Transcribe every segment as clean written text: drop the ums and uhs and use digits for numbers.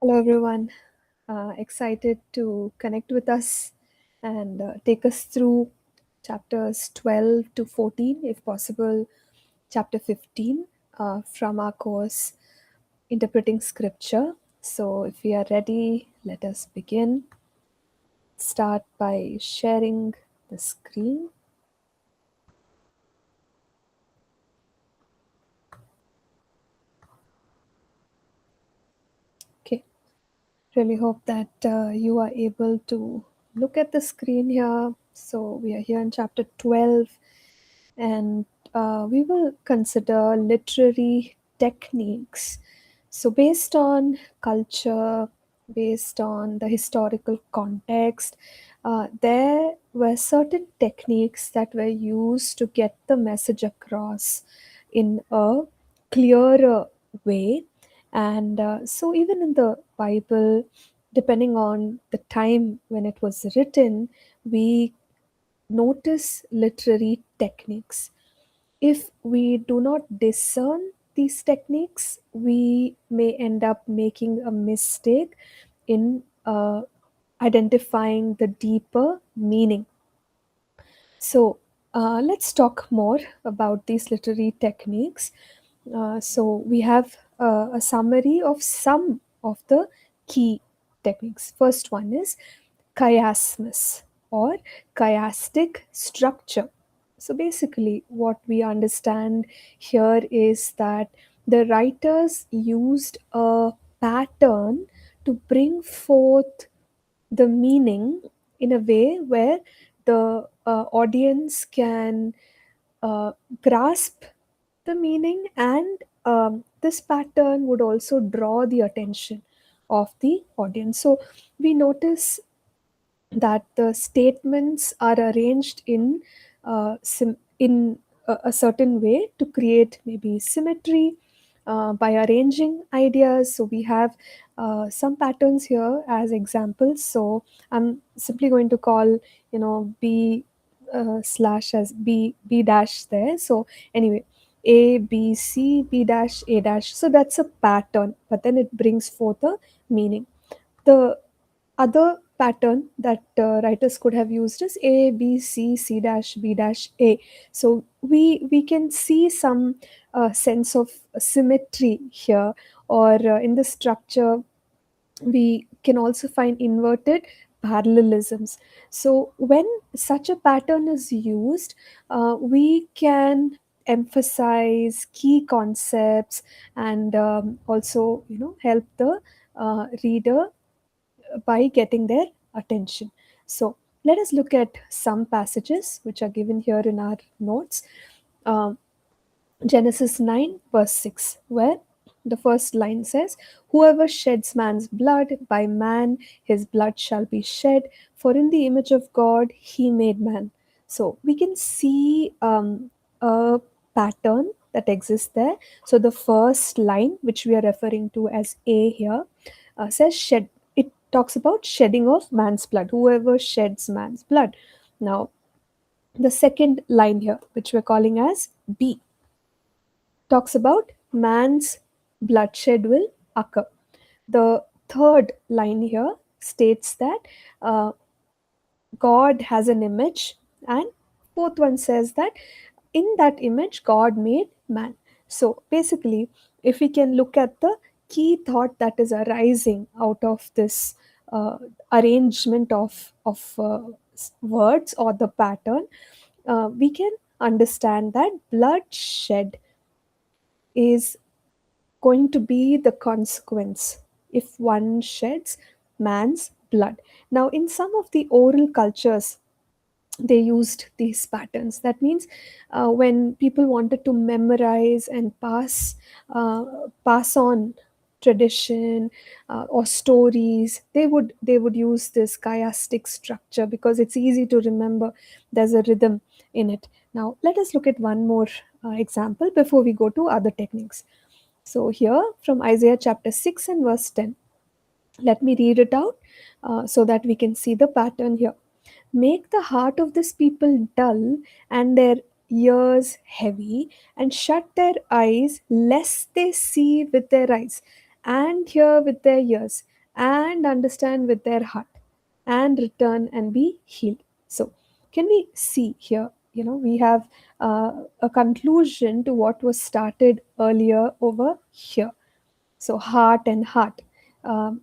Hello, everyone. Excited to connect with us and take us through chapters 12 to 14, if possible, chapter 15 from our course Interpreting Scripture. So, if we are ready, let us begin. Start by sharing the screen. Okay, really hope that you are able to look at the screen here. So, we are here in chapter 12 and we will consider literary techniques. So, based on culture, based on the historical context, there were certain techniques that were used to get the message across in a clearer way. And so, even in the Bible, depending on the time when it was written, we notice literary techniques. If we do not discern these techniques, we may end up making a mistake in identifying the deeper meaning. So, let's talk more about these literary techniques. So, we have a summary of some of the key techniques. First one is chiasmus or chiastic structure. So basically, what we understand here is that the writers used a pattern to bring forth the meaning in a way where the audience can uh, grasp the meaning, and this pattern would also draw the attention of the audience. So we notice that the statements are arranged in a certain way to create maybe symmetry by arranging ideas. So we have some patterns here as examples. So I'm simply going to call b slash as b dash there. So anyway, a b c b dash a dash, so that's a pattern, but then it brings forth a meaning. The other pattern that writers could have used is a b c c dash b dash a. So we can see some sense of symmetry here, or in the structure we can also find inverted parallelisms. So when such a pattern is used, we can emphasize key concepts and also help the reader by getting their attention. So let us look at some passages which are given here in our notes. Um, Genesis 9, verse 6, where the first line says, "Whoever sheds man's blood, by man his blood shall be shed, for in the image of God he made man." So we can see a pattern that exists there. So the first line, which we are referring to as A here, says shed. It talks about shedding of man's blood, whoever sheds man's blood. Now, the second line here, which we're calling as B, talks about man's bloodshed will occur. The third line here states that uh, God has an image, and fourth one says that in that image God made man. So basically, if we can look at the key thought that is arising out of this arrangement of words or the pattern, we can understand that bloodshed is going to be the consequence if one sheds man's blood. Now, in some of the oral cultures, they used these patterns. That means when people wanted to memorize and pass on tradition or stories, they would use this chiastic structure because it's easy to remember. There's a rhythm in it. Now let us look at one more example before we go to other techniques. So here from Isaiah chapter 6 and verse 10, let me read it out so that we can see the pattern here. "Make the heart of this people dull and their ears heavy, and shut their eyes, lest they see with their eyes and hear with their ears and understand with their heart and return and be healed. So, can we see here? We have a conclusion to what was started earlier over here. So, heart and heart,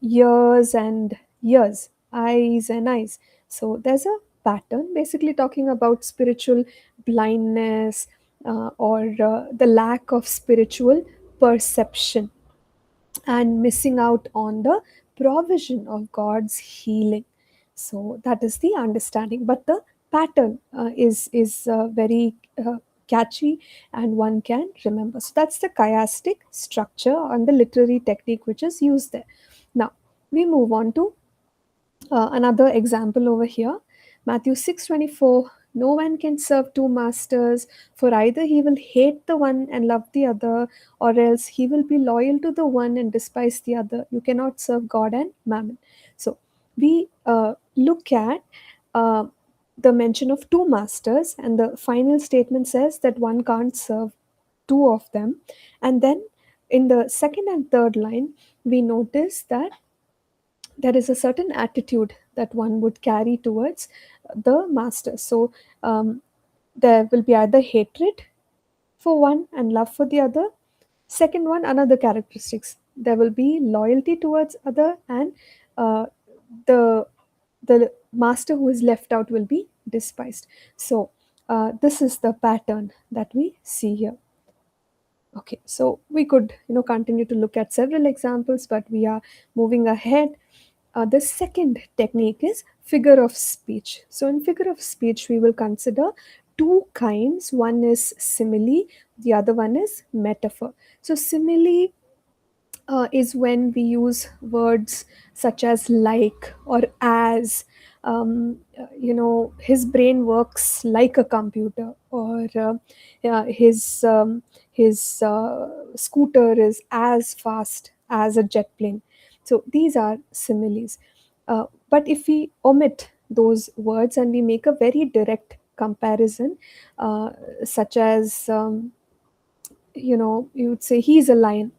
ears and ears, eyes and eyes. So, there's a pattern basically talking about spiritual blindness, or the lack of spiritual perception and missing out on the provision of God's healing. So that is the understanding. But the pattern is very catchy, and one can remember. So that's the chiastic structure and the literary technique which is used there. Now we move on to another example over here, Matthew 6:24. No one can serve two masters, for either he will hate the one and love the other, or else he will be loyal to the one and despise the other. You cannot serve God and mammon. So we look at uh, the mention of two masters, and the final statement says that one can't serve two of them. And then in the second and third line, we notice that there is a certain attitude that one would carry towards the master. So there will be either hatred for one and love for the other. Second one, another characteristics. There will be loyalty towards other, and uh, the the master who is left out will be despised. So this is the pattern that we see here. Okay, so we could continue to look at several examples, but we are moving ahead. The second technique is figure of speech. So in figure of speech, we will consider two kinds. One is simile, the other one is metaphor. So simile is when we use words such as like or as. His brain works like a computer, or yeah, his scooter is as fast as a jet plane. So these are similes. But if we omit those words and we make a very direct comparison, uh, such as you would say he's a lion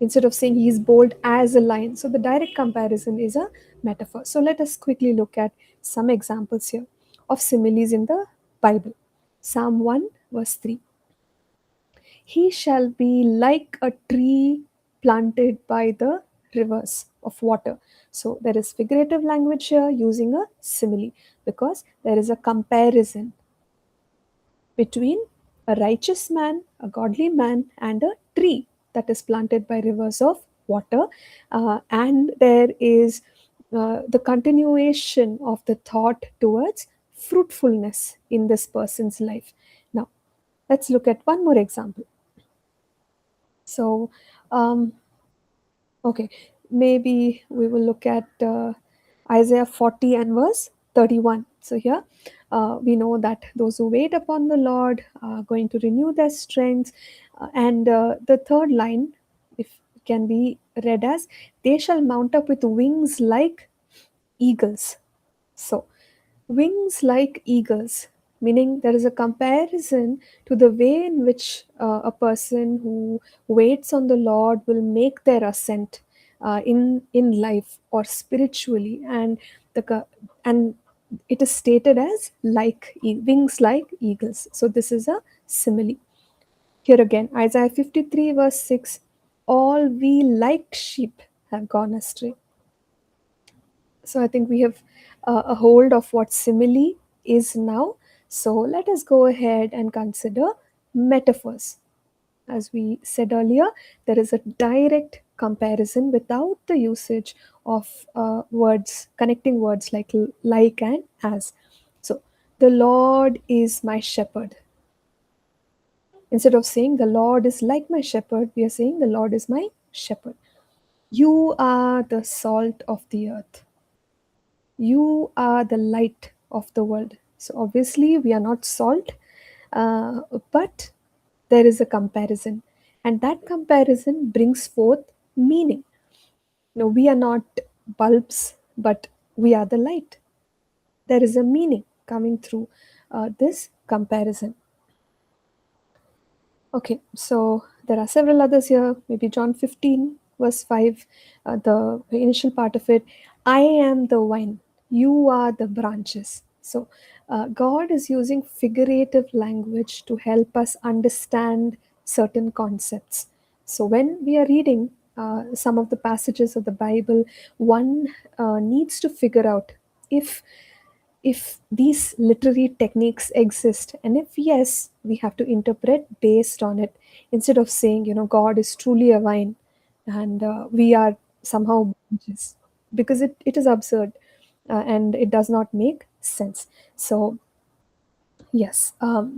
instead of saying he's bold as a lion. So the direct comparison is a metaphor. So let us quickly look at some examples here of similes in the Bible. Psalm 1, verse 3. He shall be like a tree planted by the rivers of water. So there is figurative language here using a simile, because there is a comparison between a righteous man, a godly man, and a tree that is planted by rivers of water. And there is the continuation of the thought towards fruitfulness in this person's life. Now, let's look at one more example. So, um, okay, maybe we will look at Isaiah 40 and verse 31. So, here we know that those who wait upon the Lord are going to renew their strength. And the third line, if can be read as, they shall mount up with wings like eagles. So, wings like eagles, meaning there is a comparison to the way in which a person who waits on the Lord will make their ascent in life or spiritually, and and it is stated as wings like eagles. So this is a simile. Here again, Isaiah 53 verse 6: all we like sheep have gone astray. So I think we have a hold of what simile is now. So let us go ahead and consider metaphors. As we said earlier, there is a direct comparison without the usage of words, connecting words like and as. So the Lord is my shepherd. Instead of saying the Lord is like my shepherd, we are saying the Lord is my shepherd. You are the salt of the earth. You are the light of the world. So obviously we are not salt, but there is a comparison, and that comparison brings forth meaning. No, we are not bulbs, but we are the light. There is a meaning coming through this comparison. Okay, so there are several others here, maybe John 15. verse 5, the initial part of it, I am the vine, you are the branches. So, God is using figurative language to help us understand certain concepts. So, when we are reading some of the passages of the Bible, one needs to figure out if these literary techniques exist, and if yes, we have to interpret based on it, instead of saying, God is truly a vine and we are somehow branches, because it is absurd, and it does not make sense. So yes,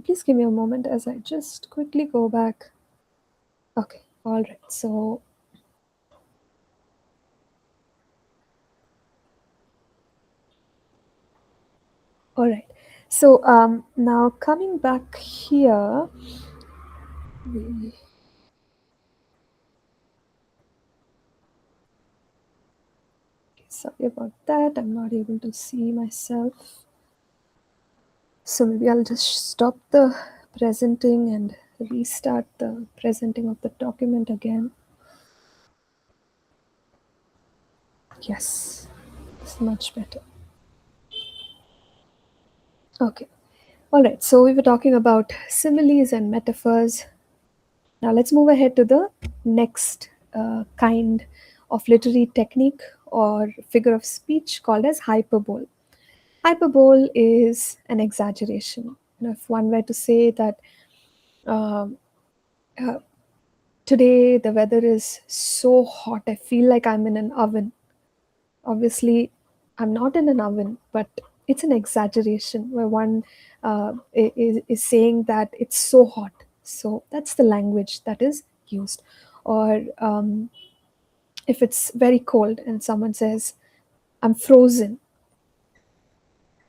please give me a moment as I just quickly go back. Okay, all right. So all right, so now coming back here, we, sorry about that, I'm not able to see myself. So maybe I'll just stop the presenting and restart the presenting of the document again. Yes, it's much better. Okay. All right. So we were talking about similes and metaphors. Now let's move ahead to the next kind of literary technique or figure of speech called as hyperbole. Hyperbole is an exaggeration. If one were to say that um, uh, today the weather is so hot, I feel like I'm in an oven. Obviously, I'm not in an oven, but it's an exaggeration where one is saying that it's so hot. So that's the language that is used. Or if it's very cold and someone says, I'm frozen,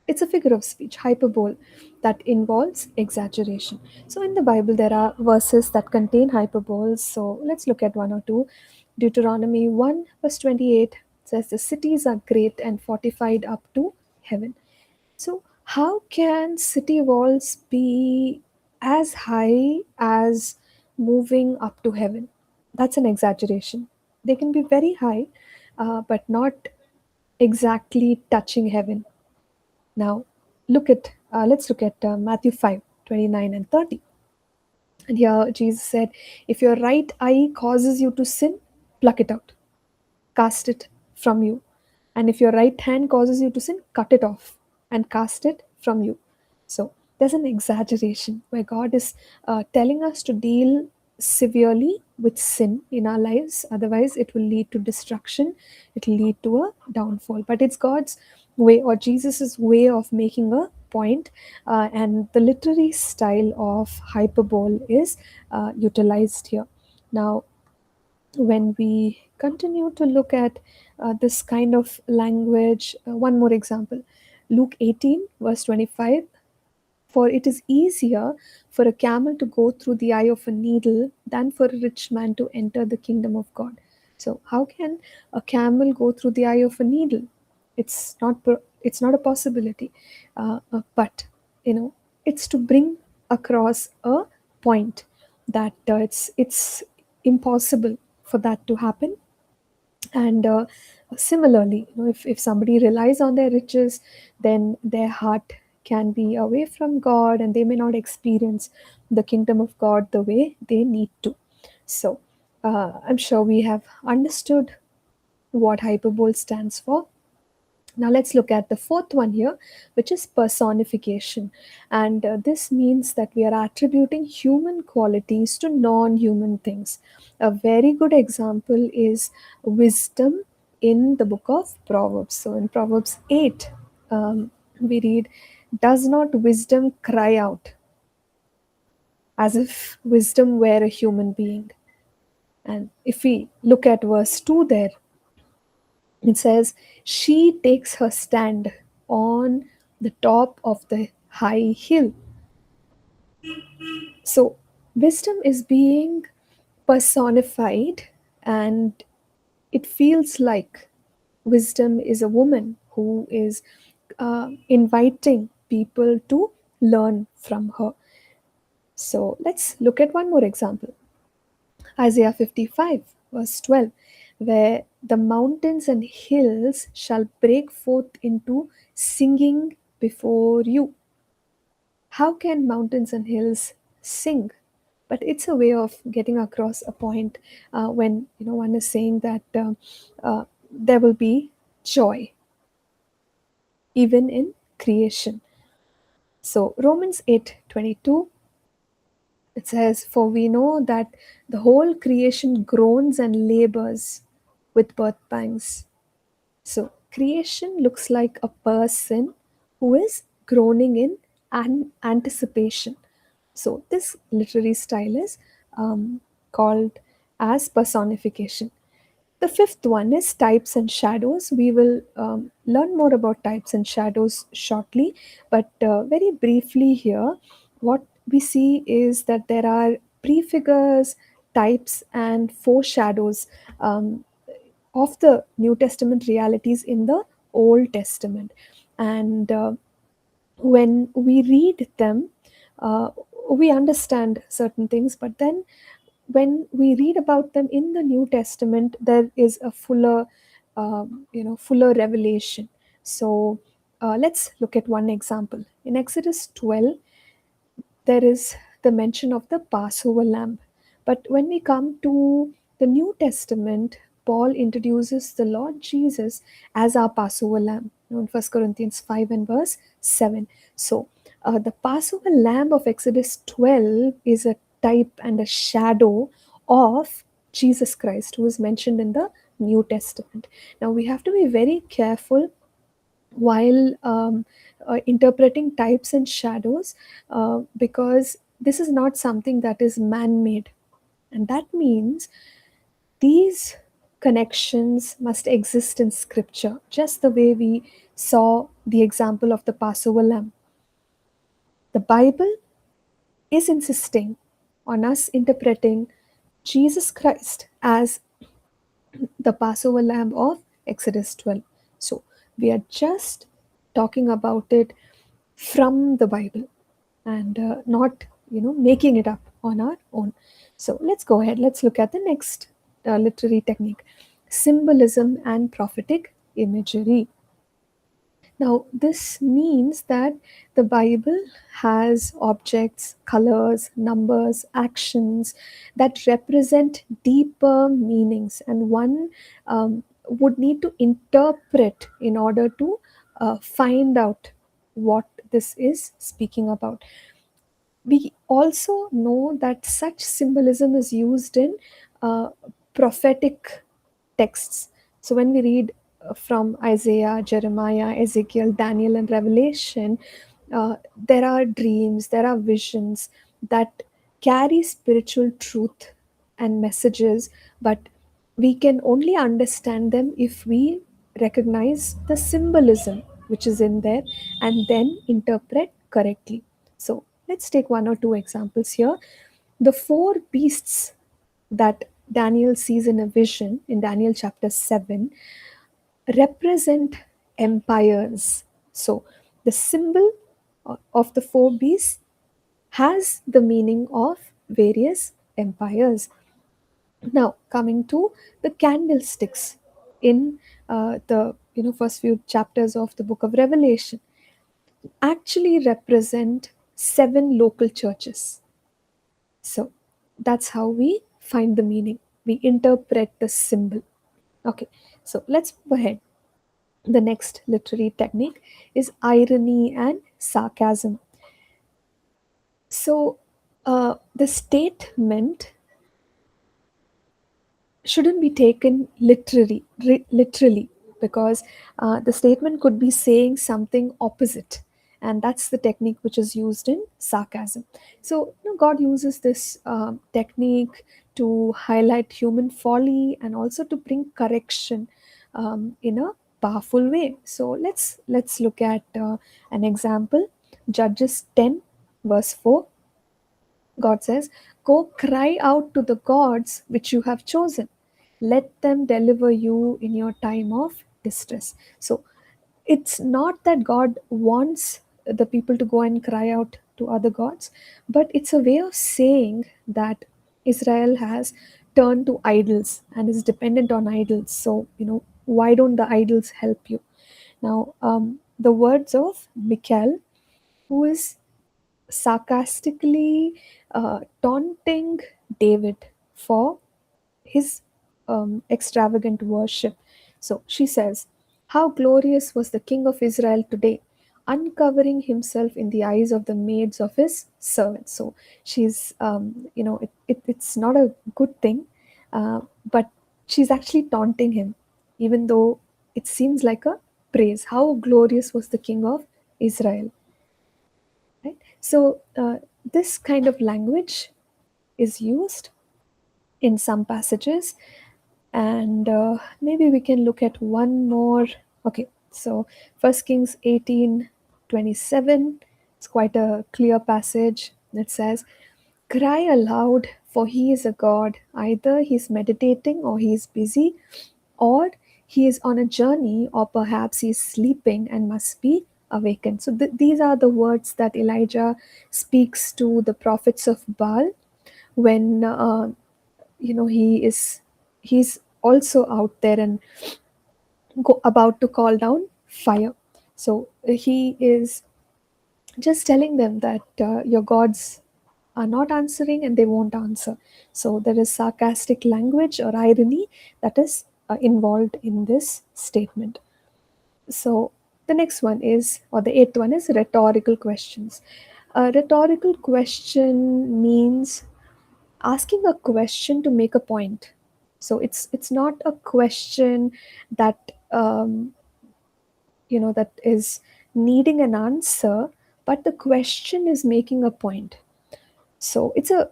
it's a figure of speech, hyperbole, that involves exaggeration. So in the Bible, there are verses that contain hyperboles. So let's look at one or two. Deuteronomy 1, verse 28 says, the cities are great and fortified up to heaven. So, how can city walls be as high as moving up to heaven? That's an exaggeration. They can be very high, but not exactly touching heaven. Now, let's look at Matthew 5:29 and 30. And here Jesus said, if your right eye causes you to sin, pluck it out, cast it from you. And if your right hand causes you to sin, cut it off and cast it from you. So there's an exaggeration where God is telling us to deal severely with sin in our lives. Otherwise, it will lead to destruction, it will lead to a downfall. But it's God's way or Jesus's way of making a point, and the literary style of hyperbole is utilized here. Now, when we continue to look at this kind of language, one more example, Luke 18, verse 25. For it is easier for a camel to go through the eye of a needle than for a rich man to enter the kingdom of God. So, how can a camel go through the eye of a needle? It's not a possibility. But it's to bring across a point that it's impossible for that to happen. And similarly, if somebody relies on their riches, then their heart can be away from God and they may not experience the kingdom of God the way they need to. So I'm sure we have understood what hyperbole stands for. Now let's look at the fourth one here, which is personification. And this means that we are attributing human qualities to non human things. A very good example is wisdom in the book of Proverbs. So in Proverbs 8, we read, does not wisdom cry out, as if wisdom were a human being? And if we look at verse 2 there, it says, she takes her stand on the top of the high hill. So, wisdom is being personified, and it feels like wisdom is a woman who is inviting people to learn from her. So, let's look at one more example. Isaiah 55, verse 12. where the mountains and hills shall break forth into singing before you. How can mountains and hills sing? But it's a way of getting across a point when one is saying that there will be joy even in creation. So Romans 8:22, it says, "For we know that the whole creation groans and labors with birth pangs." So creation looks like a person who is groaning in anticipation. So this literary style is called as personification. The fifth one is types and shadows. We will learn more about types and shadows shortly, but very briefly here, what we see is that there are prefigures, types, and foreshadows of the New Testament realities in the Old Testament. And when we read them, uh, we understand certain things, but then when we read about them in the New Testament, there is a fuller revelation. So let's look at one example. In Exodus 12, there is the mention of the Passover lamb. But when we come to the New Testament, Paul introduces the Lord Jesus as our Passover lamb, in 1 Corinthians 5 and verse 7. So, the Passover lamb of Exodus 12 is a type and a shadow of Jesus Christ, who is mentioned in the New Testament. Now, we have to be very careful while interpreting types and shadows, because this is not something that is man made. And that means these connections must exist in scripture, just the way we saw the example of the Passover lamb. The Bible is insisting on us interpreting Jesus Christ as the Passover lamb of Exodus 12. So we are just talking about it from the Bible and not making it up on our own. So let's go ahead. Let's look at the next literary technique: symbolism and prophetic imagery. Now, this means that the Bible has objects, colors, numbers, actions that represent deeper meanings, and one would need to interpret in order to find out what this is speaking about. We also know that such symbolism is used in uh, prophetic texts. So when we read from Isaiah, Jeremiah, Ezekiel, Daniel, and Revelation, there are dreams, there are visions that carry spiritual truth and messages, but we can only understand them if we recognize the symbolism which is in there and then interpret correctly. So let's take one or two examples here. The four beasts that Daniel sees in a vision in Daniel chapter 7 represent empires. So the symbol of the four beasts has the meaning of various empires. Now, coming to the candlesticks in the first few chapters of the book of Revelation, actually represent seven local churches. So that's how we find the meaning. We interpret the symbol. Okay, so let's move ahead. The next literary technique is irony and sarcasm. So the statement shouldn't be taken literally, because the statement could be saying something opposite, and that's the technique which is used in sarcasm. So God uses this technique to highlight human folly and also to bring correction in a powerful way. So let's look at an example. Judges 10 verse 4, God says, "Go cry out to the gods which you have chosen. Let them deliver you in your time of distress." So it's not that God wants the people to go and cry out to other gods, but it's a way of saying that Israel has turn to idols and is dependent on idols. So, why don't the idols help you? Now, the words of Michal, who is sarcastically taunting David for his extravagant worship. So she says, "How glorious was the king of Israel today, uncovering himself in the eyes of the maids of his servants." So she's, it's not a good thing, but she's actually taunting him, even though it seems like a praise. How glorious was the king of Israel, right? So this kind of language is used in some passages, and maybe we can look at one more. Okay, so First Kings 18:27. It's quite a clear passage. It says, "Cry aloud, for he is a god. Either he's meditating, or he is busy, or he is on a journey, or perhaps he is sleeping and must be awakened." So these are the words that Elijah speaks to the prophets of Baal when he's also out there and about to call down fire. So he is just telling them that your gods are not answering and they won't answer. So there is sarcastic language or irony that is involved in this statement. So the next one is, or the eighth one is, rhetorical questions. A rhetorical question means asking a question to make a point. So it's not a question that that is needing an answer, but the question is making a point. So it's a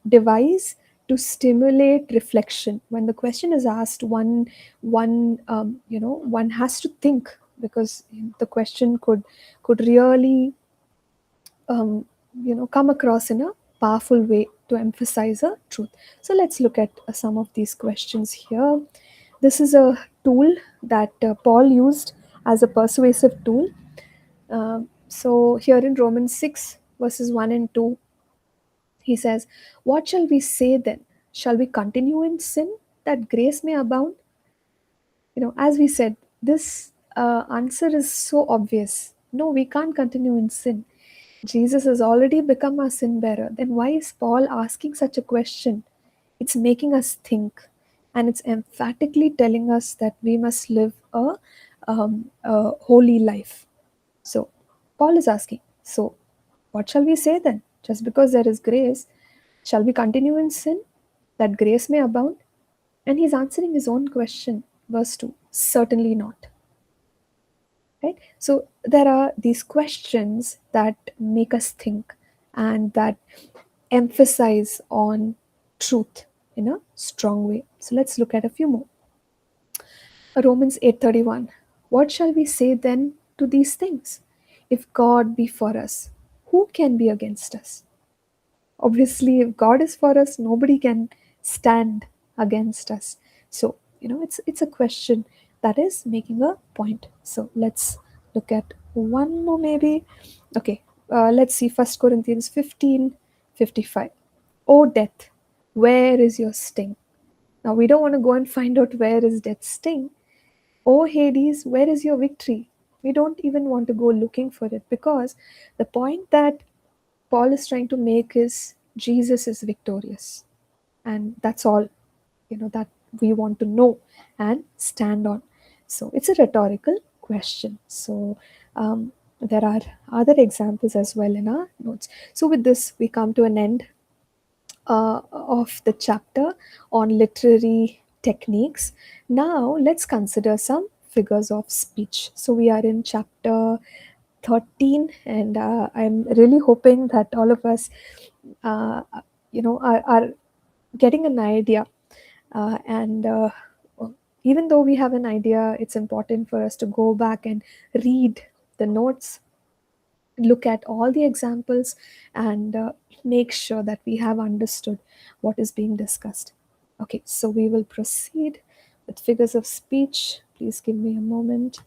device to stimulate reflection. When the question is asked, one has to think, because the question could really come across in a powerful way to emphasize a truth. So let's look at some of these questions here. This is a tool that Paul used as a persuasive tool. So here in Romans 6 verses 1 and 2, he says, "What shall we say then? Shall we continue in sin that grace may abound?" As we said, this answer is so obvious. No, we can't continue in sin. Jesus has already become our sin bearer. Then why is Paul asking such a question? It's making us think, and it's emphatically telling us that we must live a holy life. So, Paul is asking, so what shall we say then? Just because there is grace, shall we continue in sin that grace may abound? And he's answering his own question, verse 2, certainly not. Right? So there are these questions that make us think and that emphasize on truth in a strong way. So let's look at a few more. Romans 8:31. What shall we say then to these things? If God be for us, who can be against us? Obviously, if God is for us, nobody can stand against us. So it's a question that is making a point. So let's look at one more maybe. Okay, let's see. 1 Corinthians 15:55. O death, where is your sting? Now we don't want to go and find out where is death's sting. O Hades, where is your victory? We don't even want to go looking for it, because the point that Paul is trying to make is Jesus is victorious. And that's all, that we want to know and stand on. So it's a rhetorical question. So there are other examples as well in our notes. So with this, we come to an end of the chapter on literary techniques. Now let's consider some figures of speech. So we are in chapter 13, and I'm really hoping that all of us are getting an idea, and even though we have an idea, it's important for us to go back and read the notes, look at all the examples, and make sure that we have understood what is being discussed. Okay, so we will proceed with figures of speech. Please give me a moment.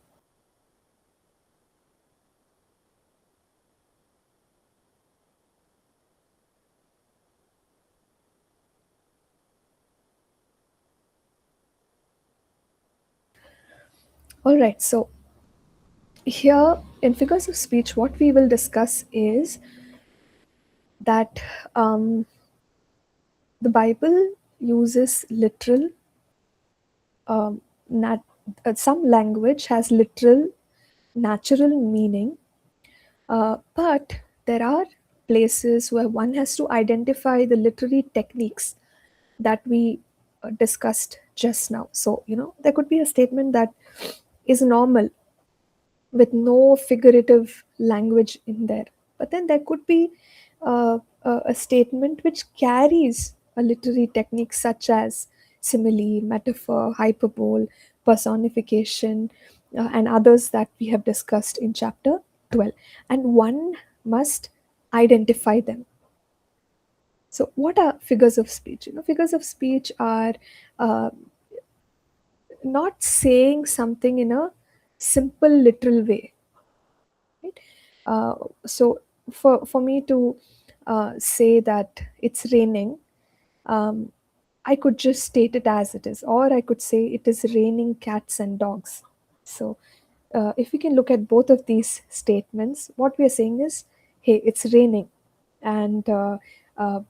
All right, so here in figures of speech, what we will discuss is that the Bible uses literal, um, nat- some language has literal, natural meaning, but there are places where one has to identify the literary techniques that we discussed just now. So, there could be a statement that is normal with no figurative language in there. But then there could be a statement which carries a literary technique such as simile, metaphor, hyperbole, personification, and others that we have discussed in chapter 12. And one must identify them. So, what are figures of speech? Figures of speech are uh, not saying something in a simple, literal way, right? Uh, so for me to say that it's raining, um, I could just state it as it is, or I could say it is raining cats and dogs. So if we can look at both of these statements, what we are saying is, hey, it's raining. And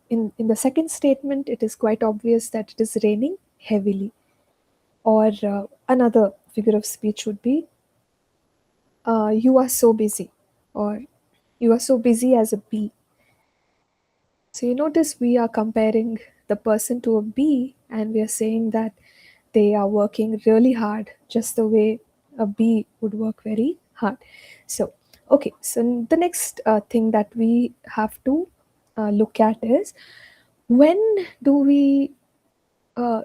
in the second statement, it is quite obvious that it is raining heavily. Or another figure of speech would be, you are so busy, or you are so busy as a bee. So you notice we are comparing the person to a bee, and we are saying that they are working really hard, just the way a bee would work very hard. So, okay, so the next thing that we have to look at is, when do we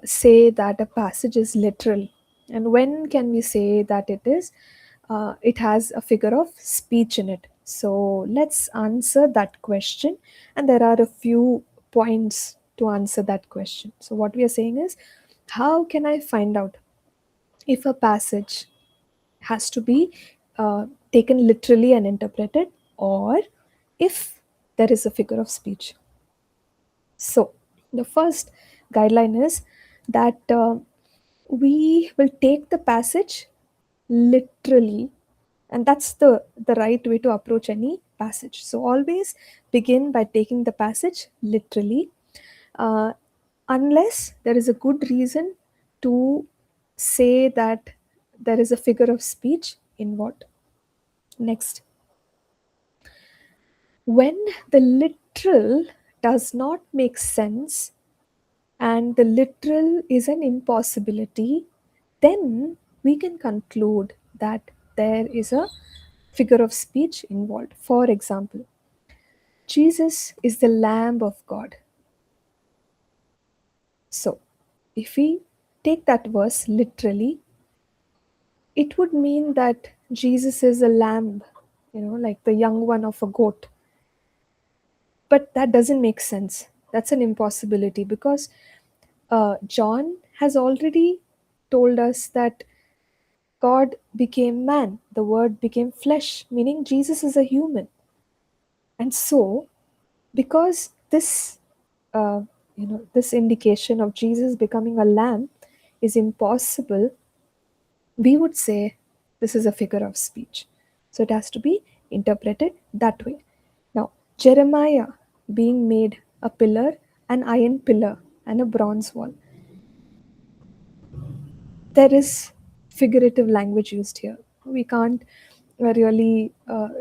say that a passage is literal, and when can we say that it has a figure of speech in it? So let's answer that question, and there are a few points to answer that question. So what we are saying is, how can I find out if a passage has to be taken literally and interpreted, or if there is a figure of speech? So, the first guideline is that we will take the passage literally, and that's the right way to approach any passage. So, always begin by taking the passage literally, uh, unless there is a good reason to say that there is a figure of speech involved. Next, when the literal does not make sense and the literal is an impossibility, then we can conclude that there is a figure of speech involved. For example, Jesus is the Lamb of God. So, if we take that verse literally, it would mean that Jesus is a lamb, like the young one of a goat. But that doesn't make sense. That's an impossibility, because John has already told us that God became man, the word became flesh, meaning Jesus is a human. And so, because this indication of Jesus becoming a lamb is impossible, we would say this is a figure of speech. So it has to be interpreted that way. Now, Jeremiah being made a pillar, an iron pillar, and a bronze wall. There is figurative language used here. We can't really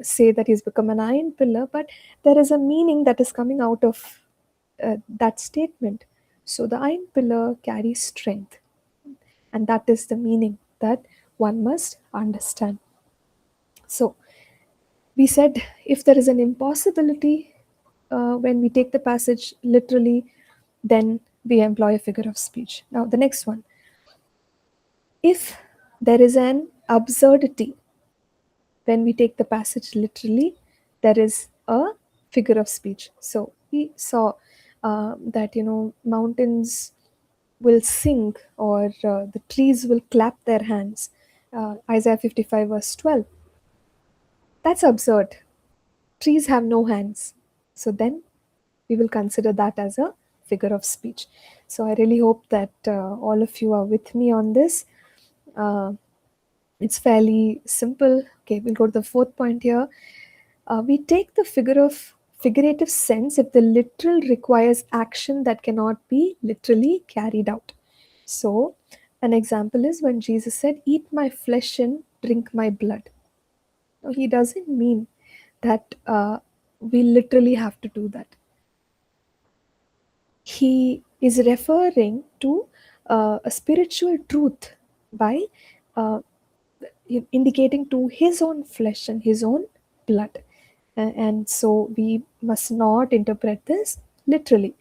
say that he's become an iron pillar, but there is a meaning that is coming out of that statement. So the iron pillar carries strength, and that is the meaning that one must understand. So we said, if there is an impossibility when we take the passage literally, then we employ a figure of speech. Now, the next one, if there is an absurdity when we take the passage literally, there is a figure of speech. So we saw that mountains will sing, or the trees will clap their hands. Isaiah 55 verse 12. That's absurd. Trees have no hands. So then we will consider that as a figure of speech. So I really hope that all of you are with me on this. Uh, It's fairly simple. Okay, we'll go to the fourth point here. We take the figurative sense if the literal requires action that cannot be literally carried out. So, an example is when Jesus said, "Eat my flesh and drink my blood." Now, he doesn't mean that we literally have to do that. He is referring to a spiritual truth by uh, indicating to his own flesh and his own blood. And so we must not interpret this literally.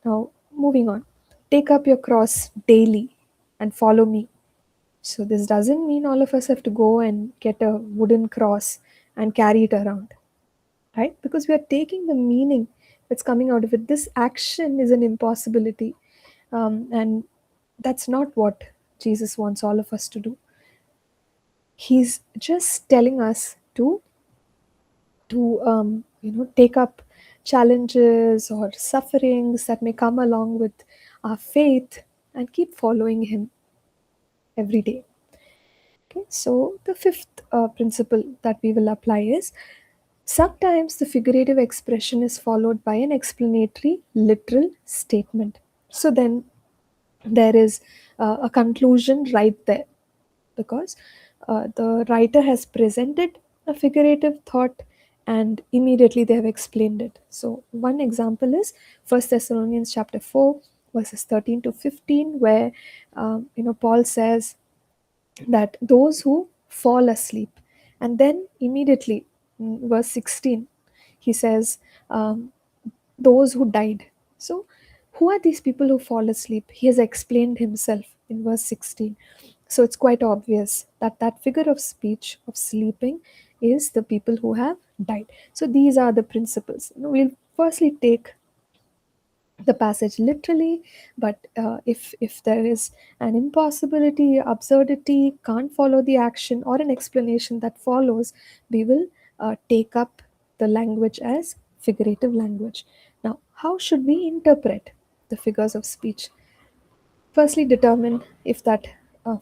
Now, moving on. Take up your cross daily and follow me. So, this doesn't mean all of us have to go and get a wooden cross and carry it around, right? Because we are taking the meaning that's coming out of it. This action is an impossibility. And that's not what Jesus wants all of us to do. He's just telling us to take up challenges or sufferings that may come along with our faith and keep following him every day. Okay, so the fifth principle that we will apply is sometimes the figurative expression is followed by an explanatory literal statement. So then there is a conclusion right there, because the writer has presented a figurative thought and immediately they have explained it. So one example is First Thessalonians chapter 4 verses 13 to 15, where Paul says that those who fall asleep, and then immediately verse 16 he says, those who died. So who are these people who fall asleep? He has explained himself in verse 16. So it's quite obvious that that figure of speech of sleeping is the people who have died. So these are the principles. We'll firstly take the passage literally, but if there is an impossibility, absurdity, can't follow the action, or an explanation that follows, we will take up the language as figurative language. Now, how should we interpret the figures of speech? Firstly, determine if that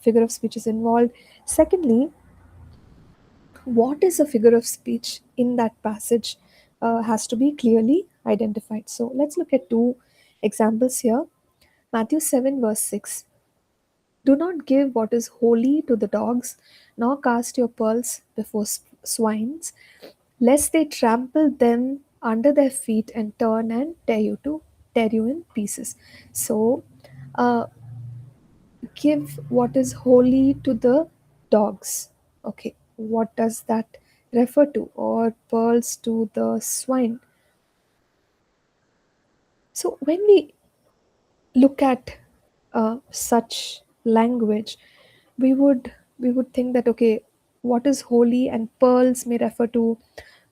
figure of speech is involved. Secondly, what is a figure of speech in that passage has to be clearly identified. So let's look at two examples here. Matthew 7, verse 6. Do not give what is holy to the dogs, nor cast your pearls before swines, lest they trample them under their feet and turn and tear you in pieces. So, uh, give what is holy to the dogs. Okay, what does that refer to? Or pearls to the swine. So, when we look at such language, we would think that, okay, what is holy, and pearls may refer to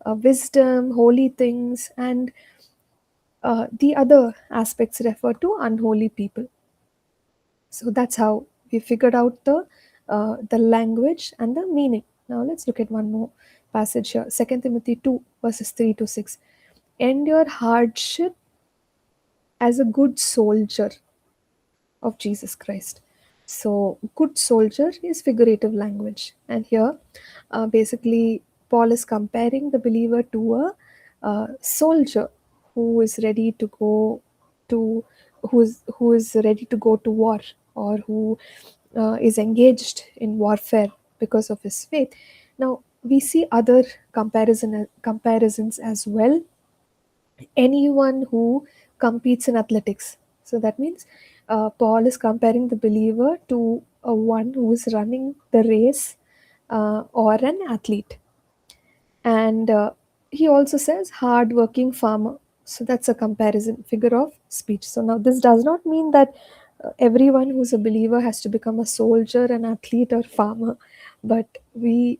wisdom, holy things, and the other aspects refer to unholy people. So that's how we figured out the language and the meaning. Now let's look at one more passage here. 2 Timothy 2 verses 3 to 6. Endure hardship as a good soldier of Jesus Christ. So, good soldier is figurative language, and here, basically, Paul is comparing the believer to a soldier who is ready to go to who is ready to go to war, or who is engaged in warfare because of his faith. Now, we see other comparisons as well. Anyone who competes in athletics. So that means Paul is comparing the believer to a one who is running the race, or an athlete. And he also says hard-working farmer. So that's a comparison figure of speech. So now this does not mean that everyone who's a believer has to become a soldier, an athlete, or farmer, but we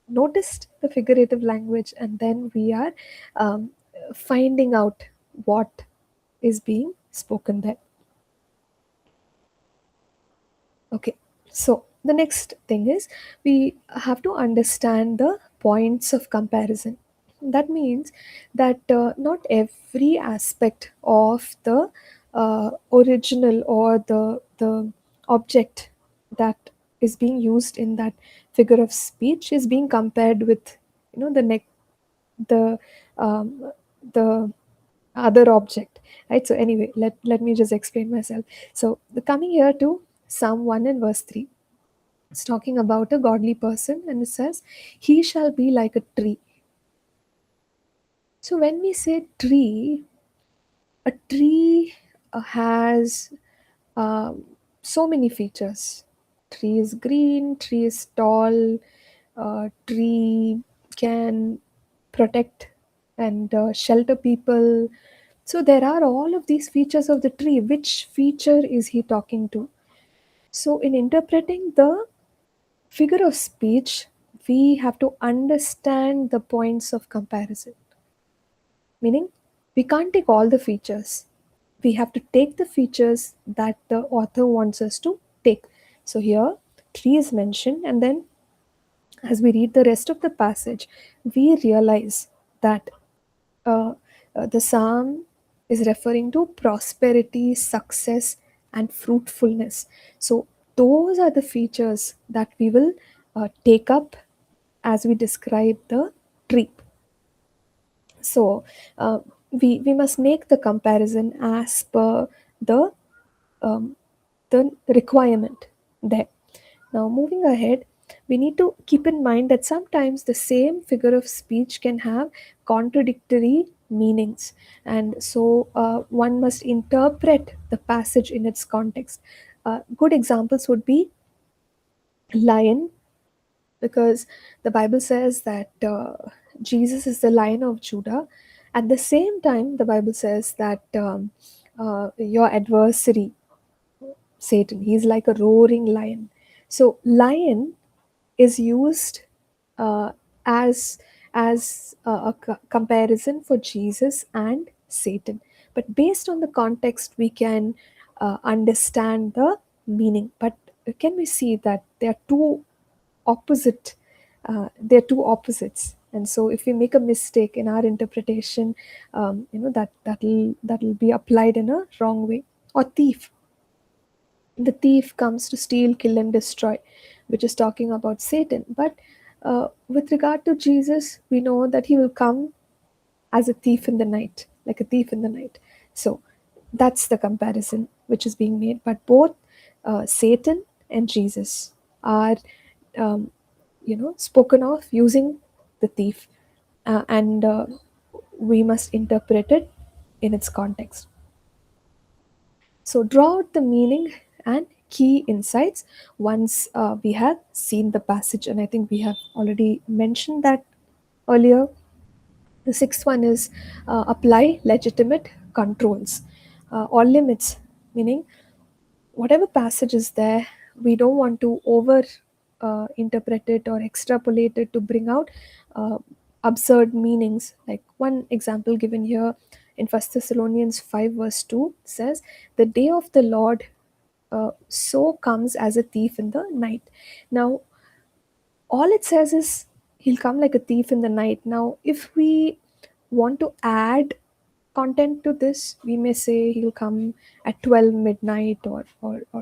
noticed the figurative language, and then we are um, finding out what is being spoken there. Okay, so the next thing is we have to understand the points of comparison. That means that not every aspect of the original, or the object that is being used in that figure of speech is being compared with, the neck, the um, the other object, right? So anyway, let me just explain myself. So the coming here to Psalm 1 and verse 3, it's talking about a godly person, and it says, he shall be like a tree. So when we say tree, a tree has um, so many features. Tree is green, tree is tall, tree can protect and shelter people. So there are all of these features of the tree. Which feature is he talking to? So in interpreting the figure of speech, we have to understand the points of comparison. Meaning, we can't take all the features. We have to take the features that the author wants us to take. So here, tree is mentioned, and then as we read the rest of the passage, we realize that uh, the psalm is referring to prosperity, success, and fruitfulness. So, those are the features that we will take up as we describe the tree. So, we must make the comparison as per the um, the requirement there. Now, moving ahead, we need to keep in mind that sometimes the same figure of speech can have contradictory meanings, and so one must interpret the passage in its context. Good examples would be lion, because the Bible says that Jesus is the Lion of Judah. At the same time, the Bible says that your adversary Satan. He's like a roaring lion. So lion is used uh, as a comparison for Jesus and Satan. But based on the context, we can understand the meaning. But can we see that they are two opposite? They're two opposites. And so, if we make a mistake in our interpretation, that'll be applied in a wrong way. Or thief, the thief comes to steal, kill, and destroy, which is talking about Satan. But with regard to Jesus, we know that he will come as a thief in the night, like a thief in the night. So that's the comparison which is being made. But both Satan and Jesus are, um, spoken of using the thief, and we must interpret it in its context. So, draw out the meaning and key insights once we have seen the passage, and I think we have already mentioned that earlier. The sixth one is apply legitimate controls or limits, meaning whatever passage is there, we don't want to over interpret it or extrapolate it to bring out uh, absurd meanings. Like one example given here in First Thessalonians 5 verse 2 says, the day of the Lord so comes as a thief in the night. Now, all it says is he'll come like a thief in the night. Now, if we want to add content to this, we may say he'll come at 12 midnight, or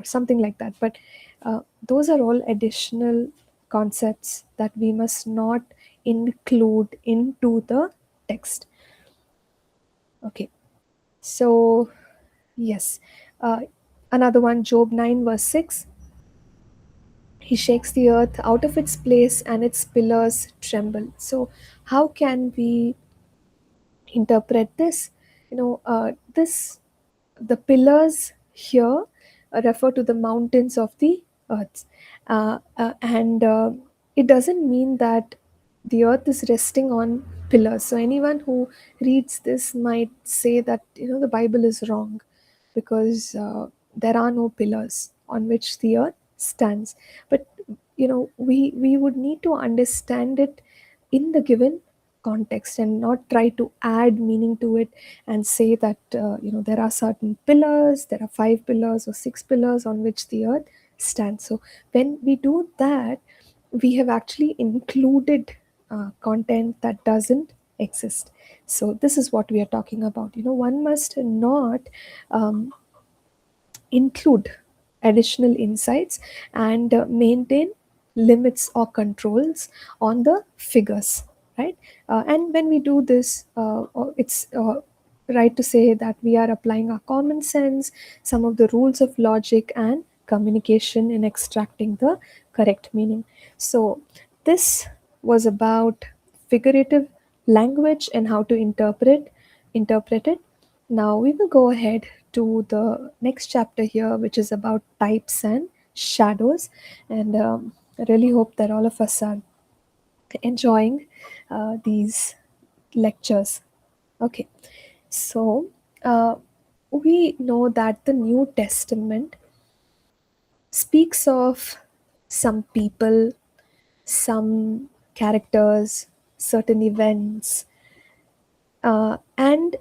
something like that. But those are all additional concepts that we must not include into the text. Okay, so yes, uh, another one, Job 9 verse 6. He shakes the earth out of its place and its pillars tremble. So, how can we interpret this? This the pillars here refer to the mountains of the earth, and it doesn't mean that the earth is resting on pillars. So anyone who reads this might say that the Bible is wrong, because there are no pillars on which the earth stands. But we would need to understand it in the given context and not try to add meaning to it and say that there are certain pillars, there are five pillars or six pillars on which the earth stands. So when we do that, we have actually included content that doesn't exist. So this is what we are talking about. One must not um, include. additional insights and maintain limits or controls on the figures, right? And when we do this, it's right to say that we are applying our common sense, some of the rules of logic and communication in extracting the correct meaning. So this was about figurative language and how to interpret it. Now we will go ahead to the next chapter here, which is about types and shadows. And I really hope that all of us are enjoying these lectures. Okay, so uh, we know that the New Testament speaks of some people, some characters, certain events, and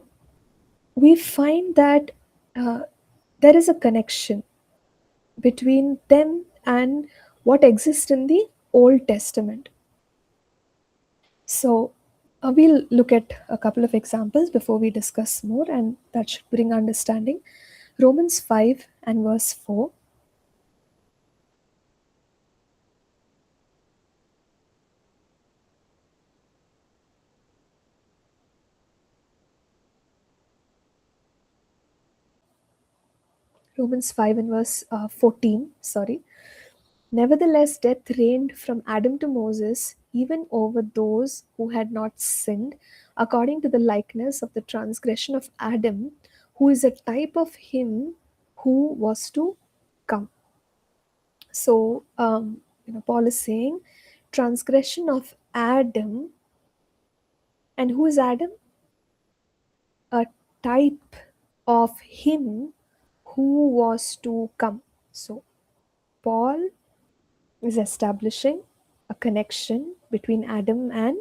we find that uh, there is a connection between them and what exists in the Old Testament. So, we'll look at a couple of examples before we discuss more, and that should bring understanding. Romans 5 and verse 4. Romans 5 and verse 14, sorry. Nevertheless, death reigned from Adam to Moses, even over those who had not sinned, according to the likeness of the transgression of Adam, who is a type of him who was to come. So, Paul is saying transgression of Adam, and who is Adam? A type of him who was to come. So, Paul is establishing a connection between Adam and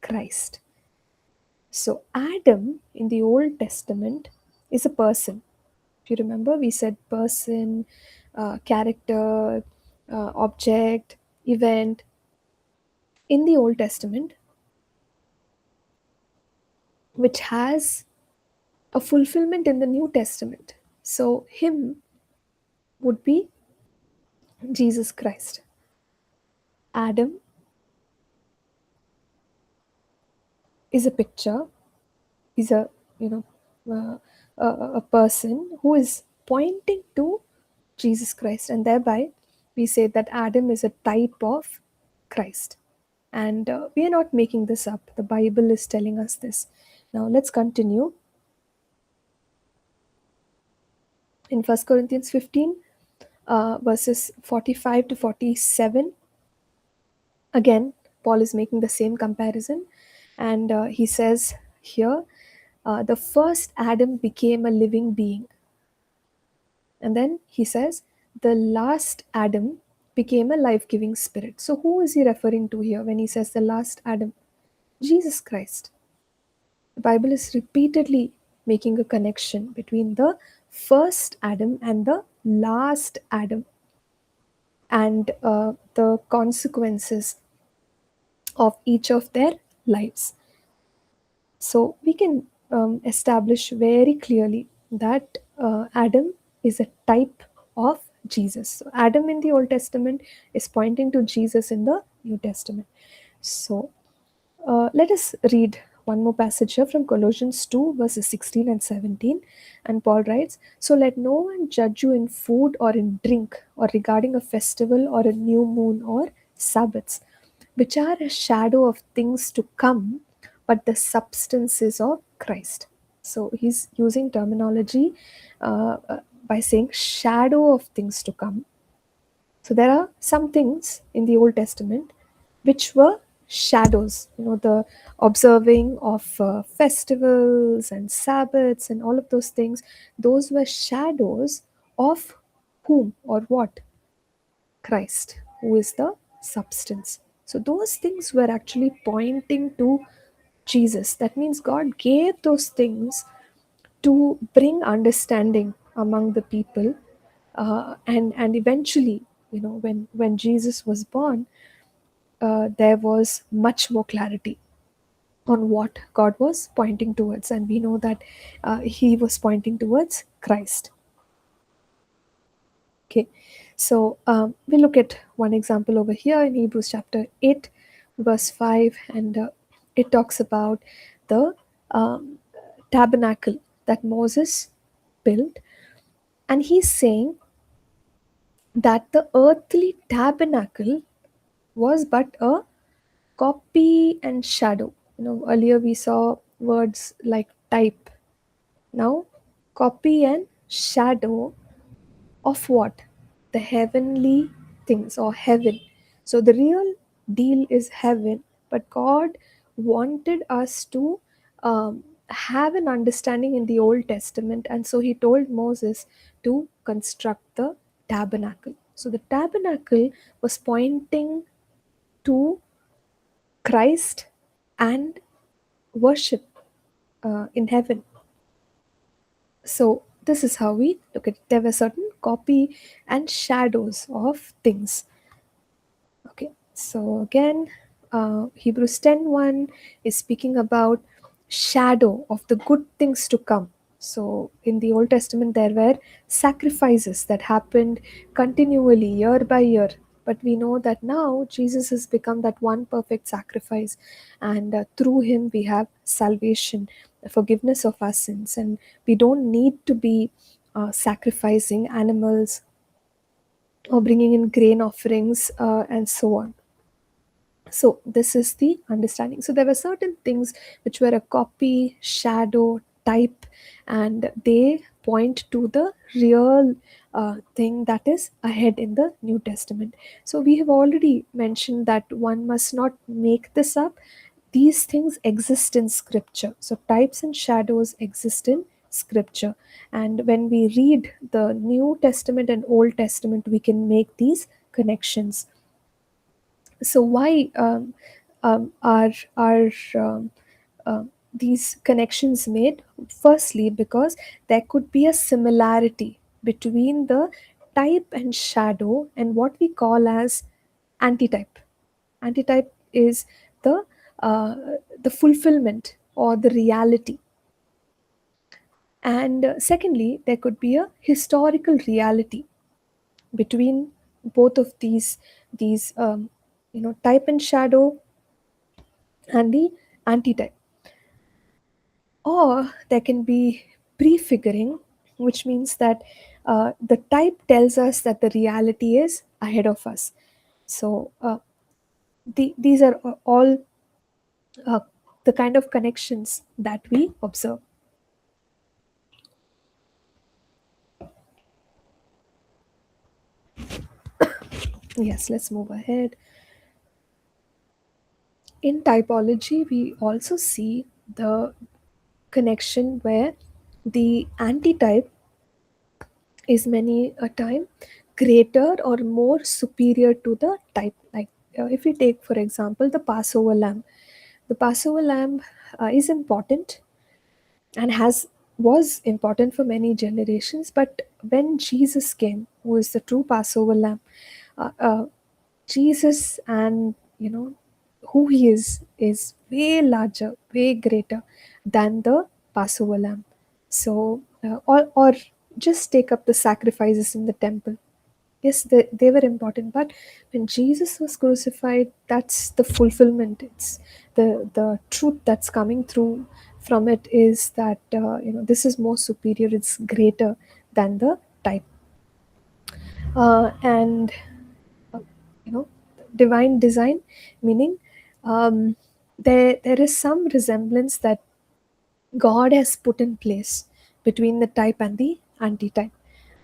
Christ. So, Adam in the Old Testament is a person. If you remember, we said person, character, object, event. In the Old Testament, which has a fulfillment in the New Testament. So, him would be Jesus Christ. Adam is a picture, is a you know a person who is pointing to Jesus Christ, and thereby we say that Adam is a type of Christ. And we are not making this up. The Bible is telling us this. Now let's continue in 1 Corinthians 15, verses 45 to 47. Again, Paul is making the same comparison, and he says here, the first Adam became a living being. And then he says, the last Adam became a life giving spirit. So, who is he referring to here when he says the last Adam? Jesus Christ. The Bible is repeatedly making a connection between the first Adam and the last Adam, and the consequences of each of their lives. So we can establish very clearly that Adam is a type of Jesus. So Adam in the Old Testament is pointing to Jesus in the New Testament. So let us read one more passage here from Colossians 2, verses 16 and 17. And Paul writes, so let no one judge you in food or in drink, or regarding a festival or a new moon or Sabbaths, which are a shadow of things to come, but the substance is of Christ. So he's using terminology by saying shadow of things to come. So there are some things in the Old Testament which were shadows, the observing of festivals and Sabbaths and all of those things. Those were shadows of whom or what? Christ, who is the substance. So those things were actually pointing to Jesus. That means God gave those things to bring understanding among the people, and eventually, when Jesus was born, there was much more clarity on what God was pointing towards, and we know that he was pointing towards Christ. Okay, so we look at one example over here in Hebrews chapter 8, verse 5, and it talks about the um, tabernacle that Moses built, and he's saying that the earthly tabernacle was but a copy and shadow. Earlier we saw words like type. Now, copy and shadow of what? The heavenly things or heaven. So the real deal is heaven, but God wanted us to have an understanding in the Old Testament, and so He told Moses to construct the tabernacle. So the tabernacle was pointing to Christ and worship in heaven. So this is how we look at it. There were certain copy and shadows of things. Okay, so again, Hebrews 10:1 is speaking about shadow of the good things to come. So in the Old Testament, there were sacrifices that happened continually, year by year. But we know that now Jesus has become that one perfect sacrifice, and through him we have salvation, forgiveness of our sins, and we don't need to be sacrificing animals or bringing in grain offerings and so on. So this is the understanding. So there were certain things which were a copy, shadow, type, and they point to the real thing that is ahead in the New Testament. So we have already mentioned that one must not make this up. These things exist in scripture. So types and shadows exist in scripture. And when we read the New Testament and Old Testament, we can make these connections. So why are these connections made? Firstly, because there could be a similarity between the type and shadow and what we call as antitype. Antitype is the uh, the fulfillment or the reality. And secondly, there could be a historical reality between both of these type and shadow and the antitype. Or there can be prefiguring, which means that the type tells us that the reality is ahead of us. So these are all uh, the kind of connections that we observe. Yes, let's move ahead. In typology, we also see the connection where the antitype is many a time greater or more superior to the type. Like if we take, for example, the Passover lamb is important and has was important for many generations. But when Jesus came, who is the true Passover lamb, uh, uh, Jesus and who he is way larger, way greater than the Passover lamb. So, or just take up the sacrifices in the temple. Yes, they were important, but when Jesus was crucified, that's the fulfillment. It's the truth that's coming through from it is that this is more superior. It's greater than the type, and uh, you know divine design, meaning there is some resemblance that God has put in place between the type and the antitype.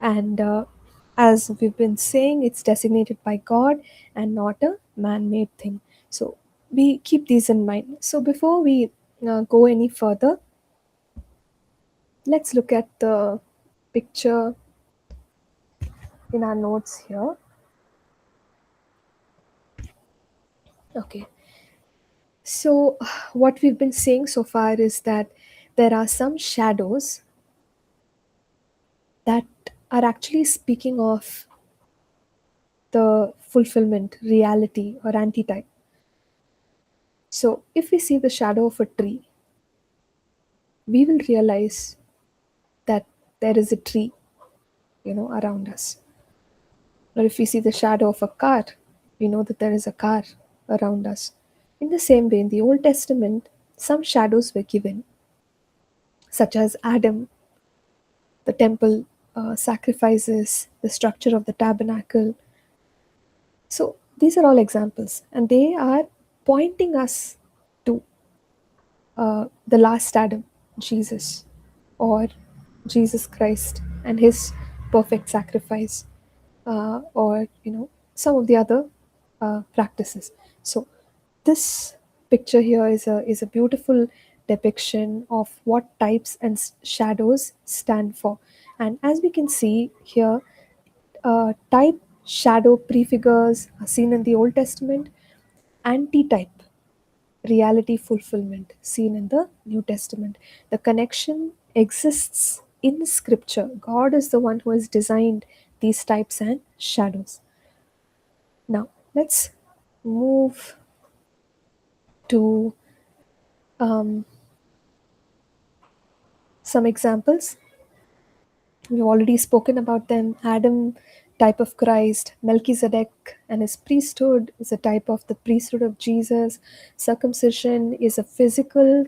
And as we've been saying, it's designated by God and not a man made thing. So we keep these in mind. So before we go any further, let's look at the picture in our notes here. Okay. So, what we've been saying so far is that there are some shadows that are actually speaking of the fulfillment, reality, or antitype. So, if we see the shadow of a tree, we will realize that there is a tree, around us. Or if we see the shadow of a car, we know that there is a car around us. In the same way, in the Old Testament, some shadows were given, such as Adam, the temple sacrifices, the structure of the tabernacle. So these are all examples, and they are pointing us to the last Adam, Jesus, or Jesus Christ and his perfect sacrifice, or some of the other practices. So this picture here is a beautiful depiction of what types and shadows stand for. And as we can see here, type, shadow, prefigures are seen in the Old Testament. Antitype, reality fulfillment, seen in the New Testament. The connection exists in Scripture. God is the one who has designed these types and shadows. Now, let's move to um, some examples. We've already spoken about them. Adam, type of Christ. Melchizedek and his priesthood is a type of the priesthood of Jesus. Circumcision is a physical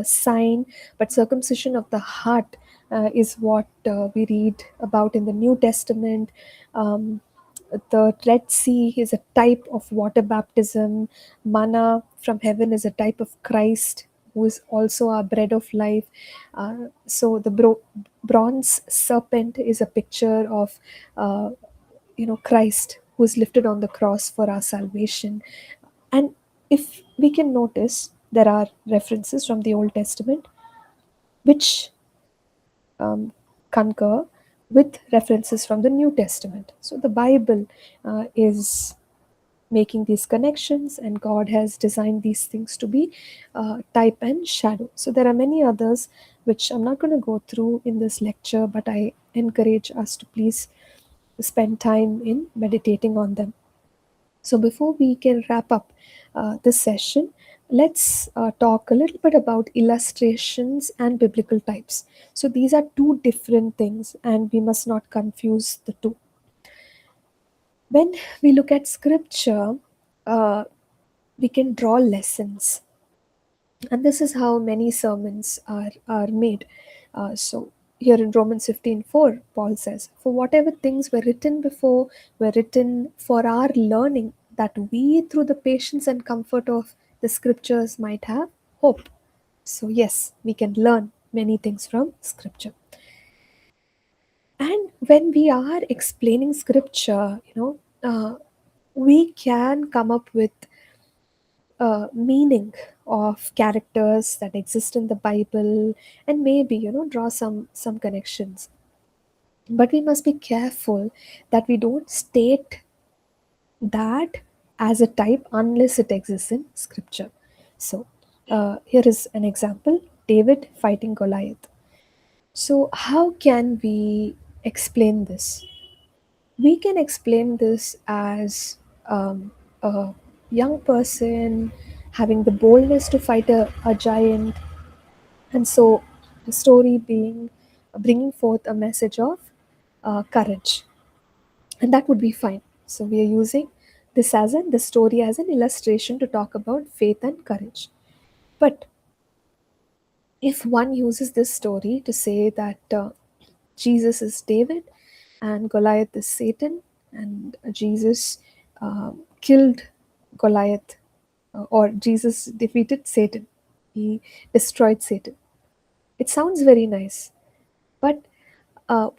sign, but circumcision of the heart is what we read about in the New Testament. Um, the Red Sea is a type of water baptism. Manna from heaven is a type of Christ, who is also our bread of life. So the bronze serpent is a picture of, Christ, who is lifted on the cross for our salvation. And if we can notice, there are references from the Old Testament which um, concur with references from the New Testament. So the Bible is making these connections, and God has designed these things to be type and shadow. So there are many others which I'm not going to go through in this lecture, but I encourage us to please spend time in meditating on them. So before we can wrap up this session, let's talk a little bit about illustrations and biblical types. So these are two different things, and we must not confuse the two. When we look at scripture, uh, we can draw lessons, and this is how many sermons are made. So here in Romans 15:4, Paul says, "For whatever things were written before were written for our learning, that we through the patience and comfort of the scriptures might have hope." So yes, we can learn many things from scripture. And when we are explaining scripture, we can come up with meaning of characters that exist in the Bible, and maybe draw some connections. But we must be careful that we don't state that as a type unless it exists in Scripture. So here is an example: David fighting Goliath. So how can we explain this? We can explain this as a young person having the boldness to fight a giant, and so the story being bringing forth a message of courage, and that would be fine. So we are using the story as an illustration to talk about faith and courage. But if one uses this story to say that Jesus is David and Goliath is Satan, and Jesus killed Goliath, or Jesus defeated Satan, he destroyed Satan. It sounds very nice, but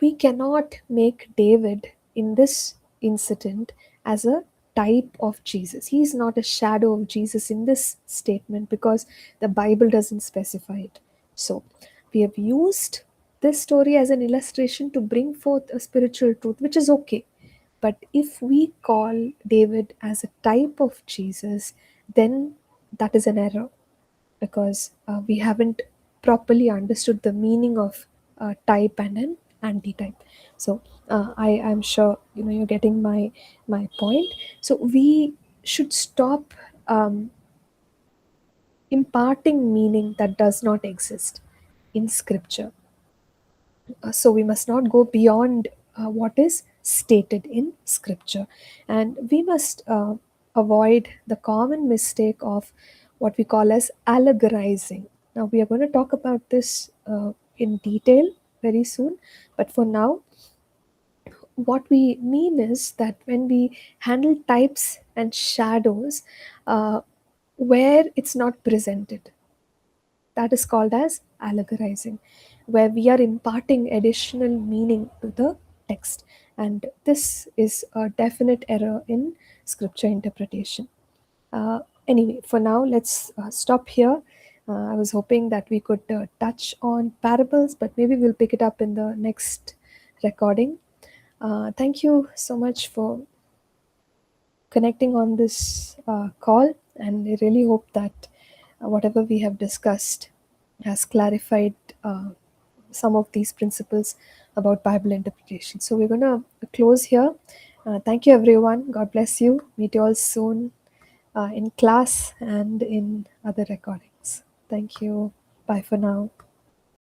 we cannot make David in this incident as a type of Jesus. He is not a shadow of Jesus in this statement because the Bible doesn't specify it. So we have used this story as an illustration to bring forth a spiritual truth, which is okay. But if we call David as a type of Jesus, then that is an error, because we haven't properly understood the meaning of type and an anti-type. So I'm sure you're getting my point. So we should stop imparting meaning that does not exist in Scripture. So we must not go beyond what is stated in scripture. And we must avoid the common mistake of what we call as allegorizing. Now, we are going to talk about this in detail very soon, but for now, what we mean is that when we handle types and shadows where it's not presented, that is called as allegorizing, where we are imparting additional meaning to the text. And this is a definite error in scripture interpretation. Anyway, for now, let's stop here. I was hoping that we could touch on parables, but maybe we'll pick it up in the next recording. Thank you so much for connecting on this call, and I really hope that whatever we have discussed has clarified some of these principles about Bible interpretation. So we're going to close here. Thank you, everyone. God bless you. Meet you all soon in class and in other recordings. Thank you. Bye for now.